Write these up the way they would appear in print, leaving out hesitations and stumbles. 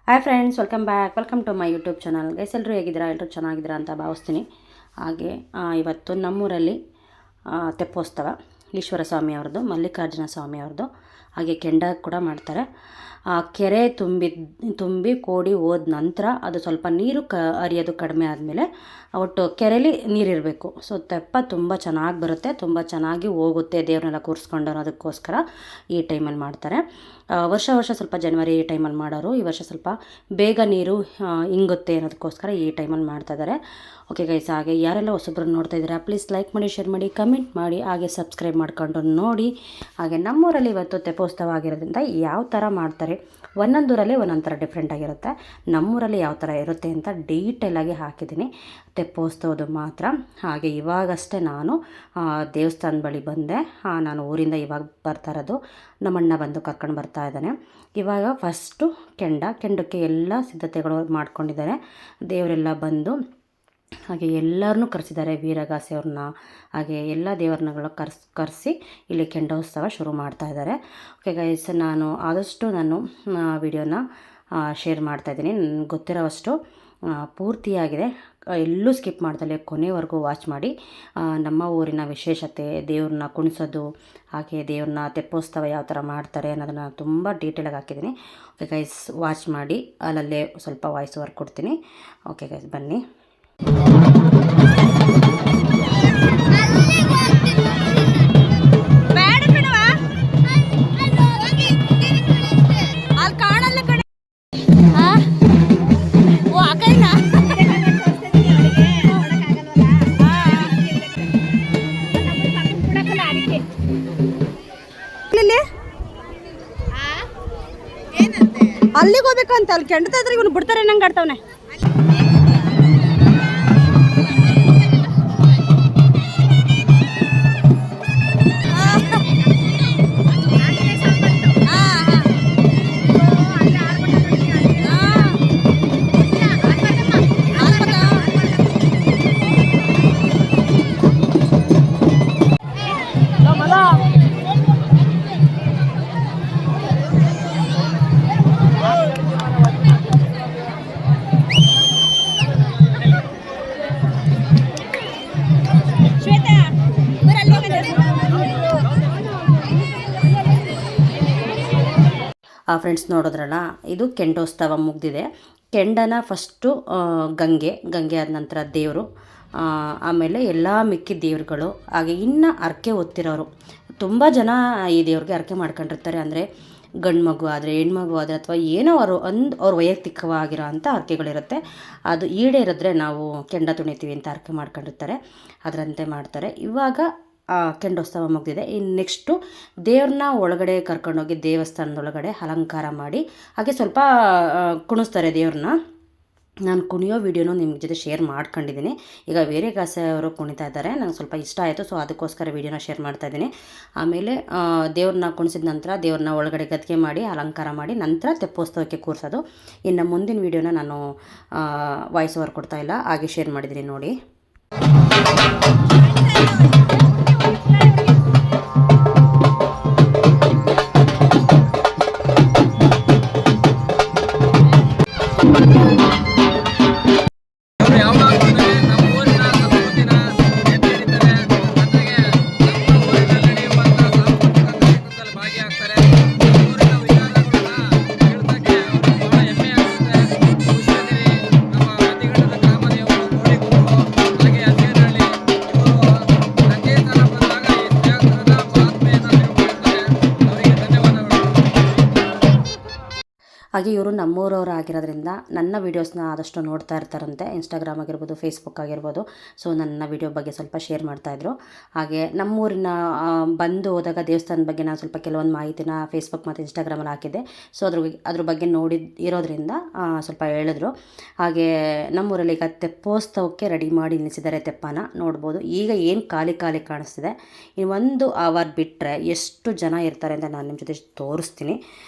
Hi friends, welcome to my YouTube channel. Guys, ಎಲ್ಲರೂ ಹೇಗಿದ್ದೀರಾ? ಎಲ್ಲರೂ ಚೆನ್ನಾಗಿದ್ದೀರಾ ಅಂತ ಭಾವಿಸ್ತೀನಿ. ಹಾಗೆ ಇವತ್ತು ನಮ್ಮೂರಲ್ಲಿ ತೆಪ್ಪೋತ್ಸವ, ಈಶ್ವರ ಸ್ವಾಮಿಯವ್ರದ್ದು, ಮಲ್ಲಿಕಾರ್ಜುನ ಸ್ವಾಮಿಯವ್ರದ್ದು. ಹಾಗೆ ಕೆಂಡ ಕೂಡ ಮಾಡ್ತಾರೆ. ಕೆರೆ ತುಂಬಿ ಕೋಡಿ ಹೋದ ನಂತರ ಅದು ಸ್ವಲ್ಪ ನೀರು ಹರಿಯೋದು ಕಡಿಮೆ ಆದಮೇಲೆ ಒಟ್ಟು ಕೆರೆಯಲ್ಲಿ ನೀರಿರಬೇಕು. ಸೊ ತೆಪ್ಪ ತುಂಬ ಚೆನ್ನಾಗಿ ಬರುತ್ತೆ, ತುಂಬ ಚೆನ್ನಾಗಿ ಹೋಗುತ್ತೆ ದೇವ್ರನ್ನೆಲ್ಲ ಕೂರಿಸ್ಕೊಂಡು ಅನ್ನೋದಕ್ಕೋಸ್ಕರ ಈ ಟೈಮಲ್ಲಿ ಮಾಡ್ತಾರೆ. ವರ್ಷ ಸ್ವಲ್ಪ ಜನವರಿ ಟೈಮಲ್ಲಿ ಮಾಡೋರು, ಈ ವರ್ಷ ಸ್ವಲ್ಪ ಬೇಗ ನೀರು ಇಂಗುತ್ತೆ ಅನ್ನೋದಕ್ಕೋಸ್ಕರ ಈ ಟೈಮಲ್ಲಿ ಮಾಡ್ತಾಯಿದ್ದಾರೆ. ಓಕೆ ಗೈಸ್, ಹಾಗೆ ಯಾರೆಲ್ಲ ಹೊಸಬ್ರನ್ನ ನೋಡ್ತಾ ಇದ್ದೀರಾ ಪ್ಲೀಸ್ ಲೈಕ್ ಮಾಡಿ, ಶೇರ್ ಮಾಡಿ, ಕಮೆಂಟ್ ಮಾಡಿ, ಹಾಗೆ ಸಬ್ಸ್ಕ್ರೈಬ್ ಮಾಡ್ಕೊಂಡು ನೋಡಿ. ಹಾಗೆ ನಮ್ಮೂರಲ್ಲಿ ಇವತ್ತು ತೆಪ್ಪೋತ್ಸವ ಆಗಿರೋದ್ರಿಂದ ಯಾವ ಥರ ಮಾಡ್ತಾರೆ, ಒಂದೊಂದೂರಲ್ಲಿ ಒಂದೊಂದು ಥರ ಡಿಫ್ರೆಂಟ್ ಆಗಿರುತ್ತೆ. ನಮ್ಮೂರಲ್ಲಿ ಯಾವ ಥರ ಇರುತ್ತೆ ಅಂತ ಡೀಟೇಲಾಗಿ ಹಾಕಿದ್ದೀನಿ ತೆಪ್ಪೋತ್ಸವದು ಮಾತ್ರ. ಹಾಗೆ ಇವಾಗಷ್ಟೇ ನಾನು ದೇವಸ್ಥಾನದ ಬಳಿ ಬಂದೆ. ನಾನು ಊರಿಂದ ಇವಾಗ ಬರ್ತಾ ಇರೋದು. ನಮ್ಮಣ್ಣ ಬಂದು ಕರ್ಕೊಂಡು ಬರ್ತಾ ಇದ್ದಾನೆ. ಇವಾಗ ಫಸ್ಟು ಕೆಂಡಕ್ಕೆ ಎಲ್ಲ ಸಿದ್ಧತೆಗಳು ಮಾಡ್ಕೊಂಡಿದ್ದಾರೆ. ದೇವರೆಲ್ಲ ಬಂದು ಹಾಗೆ ಎಲ್ಲರನ್ನೂ ಕರೆಸಿದ್ದಾರೆ, ವೀರಗಾಸೆ ಅವ್ರನ್ನ, ಹಾಗೆ ಎಲ್ಲ ದೇವರನ್ನಗಳು ಕರೆಸಿ ಇಲ್ಲಿ ಕೆಂಡೋತ್ಸವ ಶುರು ಮಾಡ್ತಾ ಇದ್ದಾರೆ. ಓಕೆ ಗೈಸ್, ನಾನು ಆದಷ್ಟು ವಿಡಿಯೋನ ಶೇರ್ ಮಾಡ್ತಾಯಿದ್ದೀನಿ. ನನಗೆ ಗೊತ್ತಿರೋವಷ್ಟು ಪೂರ್ತಿಯಾಗಿದೆ, ಎಲ್ಲೂ ಸ್ಕಿಪ್ ಮಾಡ್ದಲೇ ಕೊನೆವರೆಗೂ ವಾಚ್ ಮಾಡಿ. ನಮ್ಮ ಊರಿನ ವಿಶೇಷತೆ, ದೇವ್ರನ್ನ ಕುಣಿಸೋದು, ಹಾಗೆ ದೇವ್ರನ್ನ ತೆಪ್ಪೋತ್ಸವ ಯಾವ ಥರ ಮಾಡ್ತಾರೆ ಅನ್ನೋದನ್ನು ತುಂಬ ಡೀಟೇಲಾಗಿ ಹಾಕಿದ್ದೀನಿ. ಓಕೆ ಗೈಸ್, ವಾಚ್ ಮಾಡಿ. ಅಲ್ಲಲ್ಲೇ ಸ್ವಲ್ಪ ವಾಯ್ಸ್ ಓವರ್ ಕೊಡ್ತೀನಿ. ಓಕೆ ಗೈಸ್, ಬನ್ನಿ. ಅಲ್ಲಿಗೆ ಹೋಗ್ಬೇಕಂತ ಅಲ್ಲಿ ಕೆಂಡತಾದ್ರೆ ಇವನು ಬಿಡ್ತಾರೆ ನಂಗೆ ಆಡ್ತಾವನೆ. ಫ್ರೆಂಡ್ಸ್, ನೋಡಿದ್ರಲ್ಲ, ಇದು ಕೆಂಡೋತ್ಸವ ಮುಗಿದಿದೆ. ಕೆಂಡನ ಫಸ್ಟು ಗಂಗೆ ಆದ ನಂತರ ದೇವರು, ಆಮೇಲೆ ಎಲ್ಲ ಮಿಕ್ಕಿದ ದೇವ್ರುಗಳು, ಹಾಗೆ ಇನ್ನು ಹರಕೆ ಹೊತ್ತಿರೋರು ತುಂಬ ಜನ ಈ ದೇವ್ರಿಗೆ ಹರಕೆ ಮಾಡ್ಕೊಂಡಿರ್ತಾರೆ. ಅಂದರೆ ಗಂಡು ಮಗು ಆದರೆ, ಹೆಣ್ಮಗು ಆದರೆ, ಅಥವಾ ಏನೋ ಅವ್ರ ವೈಯಕ್ತಿಕವಾಗಿರೋ ಅಂಥ ಹರಕೆಗಳಿರುತ್ತೆ. ಅದು ಈಡೇರಿದ್ರೆ ನಾವು ಕೆಂಡ ತುಣಿತೀವಿ ಅಂತ ಹರಕೆ ಮಾಡ್ಕೊಂಡಿರ್ತಾರೆ, ಅದರಂತೆ ಮಾಡ್ತಾರೆ. ಇವಾಗ ಕೆಂಡೋತ್ಸವ ಮುಗಿದಿದೆ. ಇನ್ನು ನೆಕ್ಸ್ಟು ದೇವ್ರನ್ನ ಒಳಗಡೆ ಕರ್ಕೊಂಡೋಗಿ ದೇವಸ್ಥಾನದೊಳಗಡೆ ಅಲಂಕಾರ ಮಾಡಿ ಹಾಗೆ ಸ್ವಲ್ಪ ಕುಣಿಸ್ತಾರೆ ದೇವ್ರನ್ನ. ನಾನು ಕುಣಿಯೋ ವಿಡಿಯೋನು ನಿಮ್ಮ ಜೊತೆ ಶೇರ್ ಮಾಡ್ಕೊಂಡಿದ್ದೀನಿ. ಈಗ ವೀರಗಾಸೆ ಅವರು ಕುಣಿತಾ ಇದ್ದಾರೆ, ನಂಗೆ ಸ್ವಲ್ಪ ಇಷ್ಟ ಆಯಿತು, ಸೊ ಅದಕ್ಕೋಸ್ಕರ ವಿಡಿಯೋನ ಶೇರ್ ಮಾಡ್ತಾಯಿದ್ದೀನಿ. ಆಮೇಲೆ ದೇವ್ರನ್ನ ಕುಣಿಸಿದ ನಂತರ ದೇವ್ರನ್ನ ಒಳಗಡೆ ಗದ್ಗೆ ಮಾಡಿ ಅಲಂಕಾರ ಮಾಡಿ ನಂತರ ತೆಪ್ಪೋತ್ಸವಕ್ಕೆ ಕೂರಿಸೋದು. ಇನ್ನು ಮುಂದಿನ ವಿಡಿಯೋನ ನಾನು ವಾಯ್ಸ್ ಓವರ್ ಕೊಡ್ತಾ ಇಲ್ಲ, ಹಾಗೆ ಶೇರ್ ಮಾಡಿದ್ದೀನಿ ನೋಡಿ. ಹಾಗೆ ಇವರು ನಮ್ಮೂರವರು ಆಗಿರೋದ್ರಿಂದ ನನ್ನ ವೀಡಿಯೋಸ್ನ ಆದಷ್ಟು ನೋಡ್ತಾ ಇರ್ತಾರಂತೆ, ಇನ್ಸ್ಟಾಗ್ರಾಮ್ ಆಗಿರ್ಬೋದು, ಫೇಸ್ಬುಕ್ ಆಗಿರ್ಬೋದು. ಸೊ ನನ್ನ ವಿಡಿಯೋ ಬಗ್ಗೆ ಸ್ವಲ್ಪ ಶೇರ್ ಮಾಡ್ತಾಯಿದ್ರು. ಹಾಗೆ ನಮ್ಮೂರಿನ ಬಂದು ಹೋದಾಗ ದೇವಸ್ಥಾನದ ಬಗ್ಗೆ ನಾನು ಸ್ವಲ್ಪ ಕೆಲವೊಂದು ಮಾಹಿತಿನ ಫೇಸ್ಬುಕ್ ಮತ್ತು ಇನ್ಸ್ಟಾಗ್ರಾಮಲ್ಲಿ ಹಾಕಿದ್ದೆ. ಸೊ ಅದ್ರ ಬಗ್ಗೆ ಇರೋದ್ರಿಂದ ಸ್ವಲ್ಪ ಹೇಳಿದ್ರು. ಹಾಗೆ ನಮ್ಮೂರಲ್ಲಿ ಈಗ ತೆಪ್ಪೋತ್ಸವಕ್ಕೆ ರೆಡಿ ಮಾಡಿ ನಿಲ್ಲಿಸಿದ್ದಾರೆ. ತೆಪ್ಪನ ನೋಡ್ಬೋದು. ಈಗ ಏನು ಖಾಲಿ ಕಾಣಿಸ್ತಿದೆ. ಇನ್ನು 1 ಅವರ್ ಬಿಟ್ಟರೆ ಎಷ್ಟು ಜನ ಇರ್ತಾರೆ ಅಂತ ನಾನು ನಿಮ್ಮ ಜೊತೆ ತೋರಿಸ್ತೀನಿ.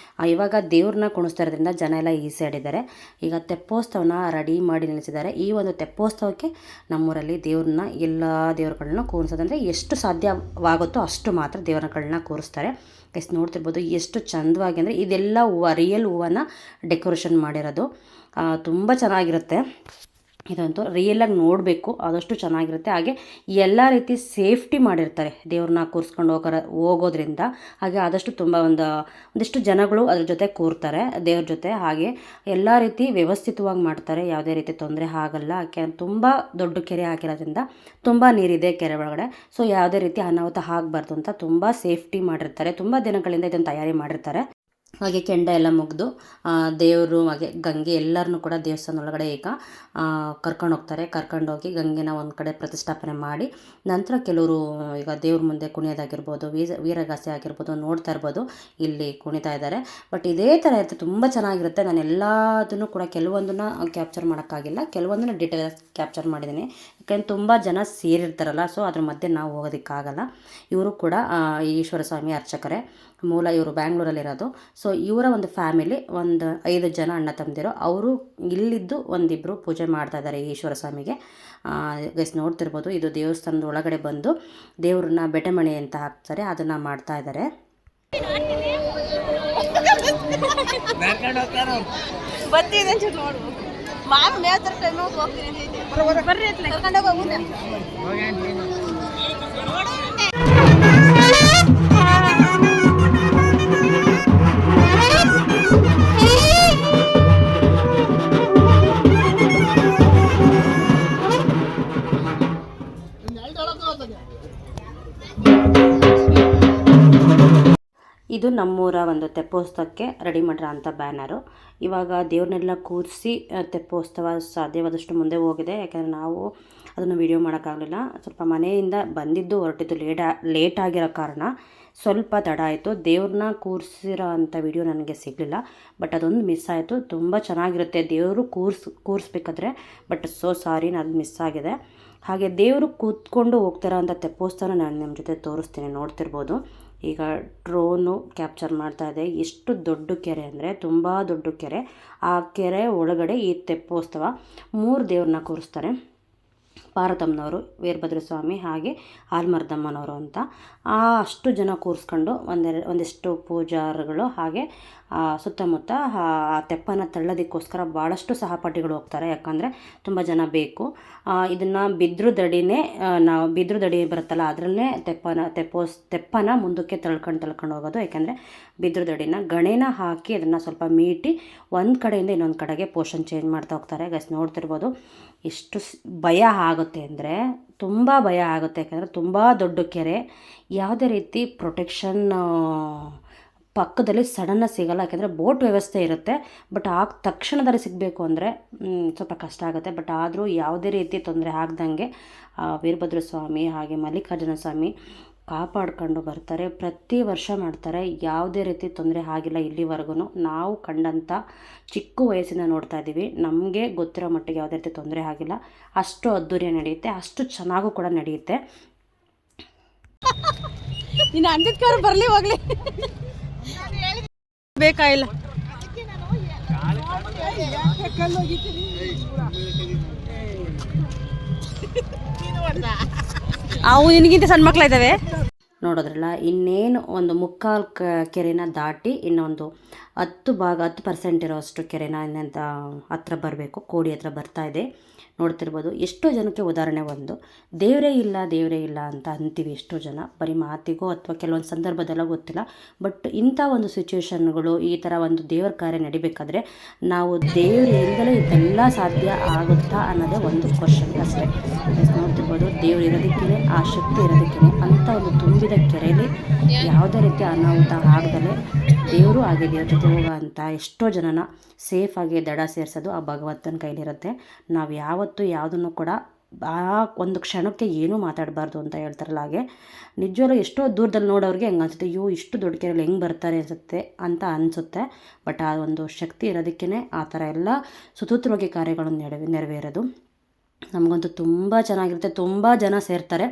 ಇವಾಗ ದೇವ್ರನ್ನ ಕುಣಿಸ್ತಾ ಇರೋದ್ರಿಂದ ಇರೋದ್ರಿಂದ ಜನ ಎಲ್ಲ ಈ ಸೈಡ್ ಇದ್ದಾರೆ. ಈಗ ತೆಪ್ಪೋತ್ಸವನ ರೆಡಿ ಮಾಡಿ ನಿಲ್ಲಿಸಿದ್ದಾರೆ. ಈ ಒಂದು ತೆಪ್ಪೋತ್ಸವಕ್ಕೆ ನಮ್ಮೂರಲ್ಲಿ ದೇವ್ರನ್ನ ಎಲ್ಲ ದೇವ್ರುಗಳನ್ನ ಕೂರಿಸೋದಂದರೆ ಎಷ್ಟು ಸಾಧ್ಯವಾಗುತ್ತೋ ಅಷ್ಟು ಮಾತ್ರ ದೇವರುಗಳನ್ನ ಕೂರಿಸ್ತಾರೆ. ಎಷ್ಟು ನೋಡ್ತಿರ್ಬೋದು ಎಷ್ಟು ಚಂದವಾಗಿ ಅಂದರೆ ಇದೆಲ್ಲ ಹೂವು ರಿಯಲ್ ಹೂವನ್ನ ಡೆಕೋರೇಷನ್ ಮಾಡಿರೋದು. ತುಂಬ ಚೆನ್ನಾಗಿರುತ್ತೆ. ಇದಂತೂ ರಿಯಲಾಗಿ ನೋಡಬೇಕು, ಆದಷ್ಟು ಚೆನ್ನಾಗಿರುತ್ತೆ. ಹಾಗೆ ಎಲ್ಲ ರೀತಿ ಸೇಫ್ಟಿ ಮಾಡಿರ್ತಾರೆ ದೇವ್ರನ್ನ ಕೂರಿಸ್ಕೊಂಡು ಹೋಗೋದ್ರಿಂದ. ಹಾಗೆ ಆದಷ್ಟು ತುಂಬ ಒಂದಿಷ್ಟು ಜನಗಳು ಅದ್ರ ಜೊತೆ ಕೂರ್ತಾರೆ ದೇವ್ರ ಜೊತೆ. ಹಾಗೆ ಎಲ್ಲ ರೀತಿ ವ್ಯವಸ್ಥಿತವಾಗಿ ಮಾಡ್ತಾರೆ, ಯಾವುದೇ ರೀತಿ ತೊಂದರೆ ಆಗಲ್ಲ. ತುಂಬ ದೊಡ್ಡ ಕೆರೆ ಹಾಕಿರೋದ್ರಿಂದ ತುಂಬ ನೀರಿದೆ ಕೆರೆ ಒಳಗಡೆ. ಸೊ ಯಾವುದೇ ರೀತಿ ಅನಾಹುತ ಆಗಬಾರ್ದು ಅಂತ ತುಂಬ ಸೇಫ್ಟಿ ಮಾಡಿರ್ತಾರೆ. ತುಂಬ ದಿನಗಳಿಂದ ಇದನ್ನು ತಯಾರಿ ಮಾಡಿರ್ತಾರೆ. ಹಾಗೆ ಕೆಂಡ ಎಲ್ಲ ಮುಗಿದು ದೇವರು ಹಾಗೆ ಗಂಗೆ ಎಲ್ಲರನ್ನೂ ಕೂಡ ದೇವಸ್ಥಾನ ಒಳಗಡೆ ಈಗ ಕರ್ಕೊಂಡು ಹೋಗ್ತಾರೆ. ಕರ್ಕೊಂಡೋಗಿ ಗಂಗೆನ ಒಂದು ಕಡೆ ಪ್ರತಿಷ್ಠಾಪನೆ ಮಾಡಿ ನಂತರ ಕೆಲವರು ಈಗ ದೇವ್ರ ಮುಂದೆ ಕುಣಿಯೋದಾಗಿರ್ಬೋದು, ವೀರಗಾಸೆ ಆಗಿರ್ಬೋದು ನೋಡ್ತಾ ಇರ್ಬೋದು, ಇಲ್ಲಿ ಕುಣಿತಾ ಇದ್ದಾರೆ. ಬಟ್ ಇದೇ ಥರ ಇರುತ್ತೆ, ತುಂಬ ಚೆನ್ನಾಗಿರುತ್ತೆ. ನಾನು ಎಲ್ಲದನ್ನು ಕೂಡ ಕೆಲವೊಂದನ್ನು ಕ್ಯಾಪ್ಚರ್ ಮಾಡೋಕ್ಕಾಗಿಲ್ಲ, ಕೆಲವೊಂದನ್ನು ಡೀಟೇಲ್ಸ್ ಕ್ಯಾಪ್ಚರ್ ಮಾಡಿದ್ದೀನಿ. ಯಾಕೆಂದ್ರೆ ತುಂಬ ಜನ ಸೇರಿರ್ತಾರಲ್ಲ, ಸೊ ಅದ್ರ ಮಧ್ಯೆ ನಾವು ಹೋಗೋದಕ್ಕಾಗಲ್ಲ. ಇವರು ಕೂಡ ಈಶ್ವರ ಸ್ವಾಮಿ ಅರ್ಚಕರೇ, ಮೂಲ ಇವರು ಬ್ಯಾಂಗ್ಳೂರಲ್ಲಿರೋದು. ಸೊ ಇವರ ಒಂದು ಫ್ಯಾಮಿಲಿ ಒಂದು 5 ಜನ ಅಣ್ಣ ತಮ್ಮದಿರು, ಅವರು ಇಲ್ಲಿದ್ದು ಒಂದಿಬ್ಬರು ಪೂಜೆ ಮಾಡ್ತಾ ಇದ್ದಾರೆ ಈಶ್ವರ ಸ್ವಾಮಿಗೆ. ಗೈಸ್ ನೋಡ್ತಿರ್ಬೋದು, ಇದು ದೇವಸ್ಥಾನದ ಒಳಗಡೆ ಬಂದು ದೇವ್ರನ್ನ ಬೆಟಮಣಿ ಅಂತ ಹಾಕ್ತಾರೆ, ಅದನ್ನು ಮಾಡ್ತಾ ಇದ್ದಾರೆ. ಇದು ನಮ್ಮೂರ ಒಂದು ತೆಪ್ಪೋತ್ಸವಕ್ಕೆ ರೆಡಿ ಮಾಡಿರೋ ಅಂಥ ಬ್ಯಾನರು. ಇವಾಗ ದೇವ್ರನ್ನೆಲ್ಲ ಕೂರಿಸಿ ತೆಪ್ಪೋತ್ಸವ ಸಾಧ್ಯವಾದಷ್ಟು ಮುಂದೆ ಹೋಗಿದೆ. ಯಾಕೆಂದರೆ ನಾವು ಅದನ್ನು ವಿಡಿಯೋ ಮಾಡೋಕ್ಕಾಗಲಿಲ್ಲ. ಸ್ವಲ್ಪ ಮನೆಯಿಂದ ಬಂದಿದ್ದು ಹೊರಟಿದ್ದು ಲೇಟ್ ಆಗಿರೋ ಕಾರಣ ಸ್ವಲ್ಪ ತಡ ಆಯಿತು. ದೇವ್ರನ್ನ ಕೂರಿಸಿರೋ ಅಂಥ ವಿಡಿಯೋ ನನಗೆ ಸಿಗಲಿಲ್ಲ. ಬಟ್ ಅದೊಂದು ಮಿಸ್ ಆಯಿತು. ತುಂಬ ಚೆನ್ನಾಗಿರುತ್ತೆ ದೇವರು ಕೂರಿಸ್ಬೇಕಾದ್ರೆ. ಬಟ್ ಸಾರಿ ಅದು ಮಿಸ್ ಆಗಿದೆ. ಹಾಗೆ ದೇವರು ಕೂತ್ಕೊಂಡು ಹೋಗ್ತಾರೋ ಅಂಥ ತೆಪ್ಪೋತ್ಸವನ ನಾನು ನಿಮ್ಮ ಜೊತೆ ತೋರಿಸ್ತೀನಿ, ನೋಡ್ತಿರ್ಬೋದು. ಈಗ ಡ್ರೋನು ಕ್ಯಾಪ್ಚರ್ ಮಾಡ್ತಾ ಇದೆ. ಎಷ್ಟು ದೊಡ್ಡ ಕೆರೆ ಅಂದರೆ ತುಂಬ ದೊಡ್ಡ ಕೆರೆ. ಆ ಕೆರೆ ಒಳಗಡೆ ಈ ತೆಪ್ಪೋತ್ಸವ 3 ದೇವ್ರನ್ನ ಕೂರಿಸ್ತಾರೆ. ಪಾರ್ವತಮ್ಮನವರು, ವೀರಭದ್ರ ಸ್ವಾಮಿ, ಹಾಗೆ ಆಲ್ಮರ್ದಮ್ಮನವರು ಅಂತ ಅಷ್ಟು ಜನ ಕೂರಿಸ್ಕೊಂಡು ಒಂದಿಷ್ಟು ಪೂಜಾರಿಗಳು, ಹಾಗೆ ಸುತ್ತಮುತ್ತ ಆ ತೆಪ್ಪನ ತಳ್ಳೋದಕ್ಕೋಸ್ಕರ ಭಾಳಷ್ಟು ಸಹಪಾಠಿಗಳು ಹೋಗ್ತಾರೆ. ಯಾಕಂದರೆ ತುಂಬ ಜನ ಬೇಕು. ಇದನ್ನು ಬಿದ್ರು ದಡಿ ಬರುತ್ತಲ್ಲ, ಅದರಲ್ಲೇ ತೆಪ್ಪನ ಮುಂದಕ್ಕೆ ತಳ್ಕೊಂಡು ಹೋಗೋದು. ಯಾಕೆಂದರೆ ಬಿದ್ರು ದಡಿನ ಗಣೇನ ಹಾಕಿ ಅದನ್ನು ಸ್ವಲ್ಪ ಮೀಟಿ ಒಂದು ಕಡೆಯಿಂದ ಇನ್ನೊಂದು ಕಡೆಗೆ ಪೋರ್ಷನ್ ಚೇಂಜ್ ಮಾಡ್ತಾ ಹೋಗ್ತಾರೆ. ಗೈಸ್ ನೋಡ್ತಿರ್ಬೋದು, ಎಷ್ಟು ಭಯ ಆಗುತ್ತೆ ಅಂದರೆ ತುಂಬ ಭಯ ಆಗುತ್ತೆ. ಯಾಕೆಂದರೆ ತುಂಬ ದೊಡ್ಡ ಕೆರೆ, ಯಾವುದೇ ರೀತಿ ಪ್ರೊಟೆಕ್ಷನ್ ಪಕ್ಕದಲ್ಲಿ ಸಡನ್ನಾಗಿ ಸಿಗೋಲ್ಲ. ಯಾಕೆಂದರೆ ಬೋಟ್ ವ್ಯವಸ್ಥೆ ಇರುತ್ತೆ. ಬಟ್ ತಕ್ಷಣದಲ್ಲಿ ಸಿಗಬೇಕು ಅಂದರೆ ಸ್ವಲ್ಪ ಕಷ್ಟ ಆಗುತ್ತೆ. ಬಟ್ ಆದರೂ ಯಾವುದೇ ರೀತಿ ತೊಂದರೆ ಆಗ್ದಂಗೆ ವೀರಭದ್ರ ಸ್ವಾಮಿ ಹಾಗೆ ಮಲ್ಲಿಕಾರ್ಜುನ ಸ್ವಾಮಿ ಕಾಪಾಡ್ಕೊಂಡು ಬರ್ತಾರೆ. ಪ್ರತಿ ವರ್ಷ ಮಾಡ್ತಾರೆ. ಯಾವುದೇ ರೀತಿ ತೊಂದರೆ ಆಗಿಲ್ಲ ಇಲ್ಲಿವರೆಗೂ. ನಾವು ಕಂಡಂಥ ಚಿಕ್ಕ ವಯಸ್ಸಿಂದ ನೋಡ್ತಾ ಇದ್ದೀವಿ. ನಮಗೆ ಗೊತ್ತಿರೋ ಮಟ್ಟಿಗೆ ಯಾವುದೇ ರೀತಿ ತೊಂದರೆ ಆಗಿಲ್ಲ. ಅಷ್ಟು ಅದ್ದೂರಿಯಾಗಿ ನಡೆಯುತ್ತೆ, ಅಷ್ಟು ಚೆನ್ನಾಗೂ ಕೂಡ ನಡೆಯುತ್ತೆ. ಇನ್ನು ಅಂದಿದ್ಕವ್ರು ಬರಲಿ ಹೋಗ್ಲಿ ಬೇಕಾಗಿಲ್ಲ. ಅವು ನಿನಗಿಂತ ಸಣ್ಣ ಮಕ್ಕಳಿದ್ದಾವೆ ನೋಡೋದ್ರಲ್ಲ. ಇನ್ನೇನು ಒಂದು ಮುಕ್ಕಾಲು ಕೆರೆನ ದಾಟಿ ಇನ್ನೊಂದು 10% ಇರೋಷ್ಟು ಕೆರೆನ ಇನ್ನಂತ ಹತ್ರ ಬರಬೇಕು, ಕೋಡಿ ಹತ್ರ ಬರ್ತಾ ಇದೆ. ನೋಡ್ತಿರ್ಬೋದು ಎಷ್ಟೋ ಜನಕ್ಕೆ ಉದಾಹರಣೆ ಒಂದು ದೇವರೇ ಇಲ್ಲ ಅಂತ ಅಂತೀವಿ. ಎಷ್ಟೋ ಜನ ಬರೀ ಮಾತಿಗೋ ಅಥವಾ ಕೆಲವೊಂದು ಸಂದರ್ಭದಲ್ಲ ಗೊತ್ತಿಲ್ಲ. ಬಟ್ ಇಂಥ ಒಂದು ಸಿಚುವೇಶನ್ಗಳು, ಈ ಥರ ಒಂದು ದೇವರ ಕಾರ್ಯ ನಡಿಬೇಕಾದ್ರೆ ನಾವು ದೇವರಿಂದಲೇ ಇದೆಲ್ಲ ಸಾಧ್ಯ ಆಗುತ್ತಾ ಅನ್ನೋದೇ ಒಂದು ಕ್ವಶನ್ ಅಷ್ಟೇ. ನೋಡ್ತಿರ್ಬೋದು, ದೇವ್ರು ಇರೋದಕ್ಕೇ, ಆ ಶಕ್ತಿ ಇರೋದಕ್ಕೇ ಅಂಥ ಒಂದು ತುಂಬಿದ ಕೆರೆಯಲ್ಲಿ ಯಾವುದೇ ರೀತಿ ಅನಾಹುತ ಆಗದಲ್ಲೇ ದೇವರು ಹಾಗೆ ದೇವ್ರ ಜೊತೆ ಹೋಗೋ ಅಂತ ಎಷ್ಟೋ ಜನನ ಸೇಫಾಗಿ ದಡ ಸೇರಿಸೋದು ಆ ಭಗವಂತನ ಕೈಲಿರುತ್ತೆ. ನಾವು ಯಾವತ್ತೂ ಯಾವುದನ್ನು ಕೂಡ ಆ ಒಂದು ಕ್ಷಣಕ್ಕೆ ಏನೂ ಮಾತಾಡಬಾರ್ದು ಅಂತ ಹೇಳ್ತಾರಲ್ಲ, ಹಾಗೆ ನಿಜವಾಗ್ಲೂ ಎಷ್ಟೋ ದೂರದಲ್ಲಿ ನೋಡೋರಿಗೆ ಹೆಂಗೆ ಅನಿಸುತ್ತೆ, ಅಯ್ಯೋ ಇಷ್ಟು ದೊಡ್ಡ ಕೆರೆಯಲ್ಲಿ ಹೆಂಗೆ ಬರ್ತಾರೆ ಅಂತ ಅನಿಸುತ್ತೆ. ಬಟ್ ಆ ಒಂದು ಶಕ್ತಿ ಇರೋದಕ್ಕೇ ಆ ಥರ ಎಲ್ಲ ಸುಸೂತ್ರವಾಗಿ ಕಾರ್ಯಗಳನ್ನು ನೆರವೇರೋದು. ನಮಗಂತೂ ತುಂಬ ಚೆನ್ನಾಗಿರುತ್ತೆ. ತುಂಬ ಜನ ಸೇರ್ತಾರೆ.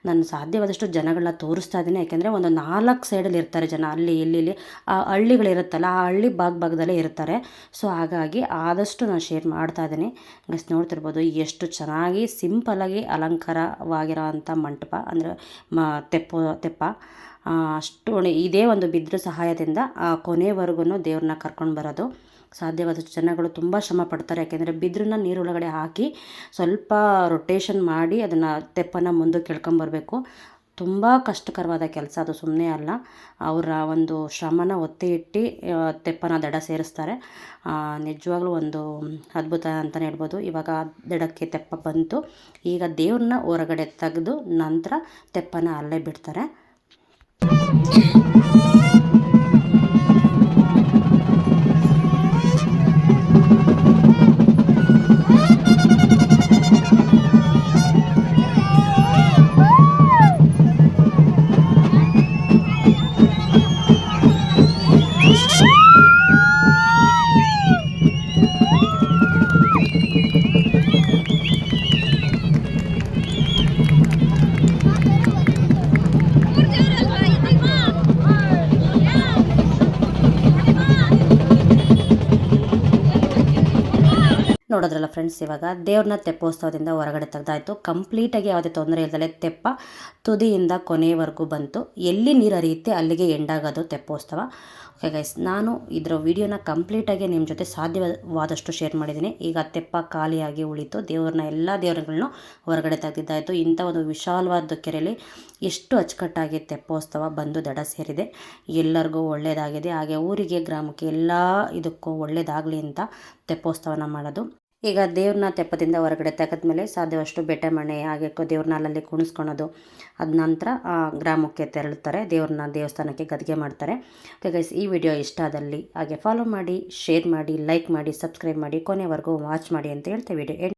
ನಾನು ಸಾಧ್ಯವಾದಷ್ಟು ಜನಗಳನ್ನ ತೋರಿಸ್ತಾ ಇದ್ದೀನಿ. ಯಾಕೆಂದರೆ ಒಂದು 4 ಸೈಡಲ್ಲಿ ಇರ್ತಾರೆ ಜನ, ಅಲ್ಲಿ ಇಲ್ಲಿ ಆ ಹಳ್ಳಿಗಳಿರುತ್ತಲ್ಲ, ಆ ಹಳ್ಳಿ ಭಾಗದಲ್ಲೇ ಇರ್ತಾರೆ. ಸೊ ಹಾಗಾಗಿ ಆದಷ್ಟು ನಾನು ಶೇರ್ ಮಾಡ್ತಾ ಇದ್ದೀನಿ. ಗೈಸ್ ನೋಡ್ತಿರ್ಬೋದು ಎಷ್ಟು ಚೆನ್ನಾಗಿ ಸಿಂಪಲ್ಲಾಗಿ ಅಲಂಕಾರವಾಗಿರೋ ಅಂಥ ಮಂಟಪ ಅಂದರೆ ತೆಪ್ಪ. ಅಷ್ಟು ಇದೇ ಒಂದು ಬಿದ್ರ ಸಹಾಯದಿಂದ ಕೊನೆವರೆಗೂ ದೇವ್ರನ್ನ ಕರ್ಕೊಂಡು ಬರೋದು. ಸಾಧ್ಯವಾದಷ್ಟು ಜನಗಳು ತುಂಬ ಶ್ರಮ ಪಡ್ತಾರೆ. ಯಾಕೆಂದರೆ ಬಿದ್ರನ್ನ ನೀರೊಳಗಡೆ ಹಾಕಿ ಸ್ವಲ್ಪ ರೊಟೇಷನ್ ಮಾಡಿ ಅದನ್ನು ತೆಪ್ಪನ್ನು ಮುಂದಕ್ಕೆ ಎಳ್ಕೊಂಬರ್ಬೇಕು. ತುಂಬ ಕಷ್ಟಕರವಾದ ಕೆಲಸ ಅದು, ಸುಮ್ಮನೆ ಅಲ್ಲ. ಅವರ ಒಂದು ಶ್ರಮನ ಒತ್ತಿ ಇಟ್ಟು ತೆಪ್ಪನ ದಡ ಸೇರಿಸ್ತಾರೆ. ನಿಜವಾಗ್ಲೂ ಒಂದು ಅದ್ಭುತ ಅಂತಲೇ ಹೇಳ್ಬೋದು. ಇವಾಗ ದಡಕ್ಕೆ ತೆಪ್ಪ ಬಂತು. ಈಗ ದೇವ್ರನ್ನ ಹೊರಗಡೆ ತೆಗೆದು ನಂತರ ತೆಪ್ಪನ ಅಲ್ಲೇ ಬಿಡ್ತಾರೆ. ನೋಡೋದ್ರಲ್ಲ ಫ್ರೆಂಡ್ಸ್, ಇವಾಗ ದೇವ್ರನ್ನ ತೆಪ್ಪೋತ್ಸವದಿಂದ ಹೊರಗಡೆ ತೆಗೆದಾಯಿತು. ಕಂಪ್ಲೀಟಾಗಿ ಯಾವುದೇ ತೊಂದರೆ ಇಲ್ಲದಲ್ಲೇ ತೆಪ್ಪ ತುದಿಯಿಂದ ಕೊನೆಯವರೆಗೂ ಬಂತು. ಎಲ್ಲಿ ನೀರು ಹರಿಯುತ್ತೆ ಅಲ್ಲಿಗೆ ಎಂಡಾಗೋದು ತೆಪ್ಪೋತ್ಸವ. ಓಕೆ ಗೈಸ್, ನಾನು ಇದರ ವಿಡಿಯೋನ ಕಂಪ್ಲೀಟಾಗಿ ನಿಮ್ಮ ಜೊತೆ ಸಾಧ್ಯವಾದಷ್ಟು ಶೇರ್ ಮಾಡಿದ್ದೀನಿ. ಈಗ ತೆಪ್ಪ ಖಾಲಿಯಾಗಿ ಉಳಿತು. ಎಲ್ಲ ದೇವರುಗಳನ್ನು ಹೊರಗಡೆ ತೆಗೆದಿದ್ದಾಯಿತು. ಇಂಥ ಒಂದು ವಿಶಾಲವಾದ ಕೆರೆಯಲ್ಲಿ ಎಷ್ಟು ಅಚ್ಚುಕಟ್ಟಾಗಿ ತೆಪ್ಪೋತ್ಸವ ಬಂದು ದಡ ಸೇರಿದೆ. ಎಲ್ಲರಿಗೂ ಒಳ್ಳೆಯದಾಗಿದೆ. ಹಾಗೆ ಊರಿಗೆ, ಗ್ರಾಮಕ್ಕೆ ಎಲ್ಲ ಇದಕ್ಕೂ ಒಳ್ಳೆಯದಾಗಲಿ ಅಂತ ತೆಪ್ಪೋತ್ಸವನ ಮಾಡೋದು. ಈಗ ದೇವ್ರನ್ನ ತೆಪ್ಪದಿಂದ ಹೊರಗಡೆ ತೆಗೆದ್ಮೇಲೆ ಸಾಧ್ಯವಷ್ಟು ಬೆಟ್ಟೆ ಮಣ್ಣೆ ಹಾಗೆ ದೇವ್ರನ್ನ ಅಲ್ಲಲ್ಲಿ ಕುಣಿಸ್ಕೊಳೋದು. ಅದ ನಂತರ ಗ್ರಾಮಕ್ಕೆ ತೆರಳುತ್ತಾರೆ. ದೇವಸ್ಥಾನಕ್ಕೆ ಗದ್ಗೆ ಮಾಡ್ತಾರೆ. ಓಕೆ ಗೈಸ್, ಈ ವಿಡಿಯೋ ಇಷ್ಟ ಆದಲ್ಲಿ ಹಾಗೆ ಫಾಲೋ ಮಾಡಿ, ಶೇರ್ ಮಾಡಿ, ಲೈಕ್ ಮಾಡಿ, ಸಬ್ಸ್ಕ್ರೈಬ್ ಮಾಡಿ, ಕೊನೆವರೆಗೂ ವಾಚ್ ಮಾಡಿ ಅಂತ ಹೇಳ್ತೇವೆ. ವಿಡಿಯೋ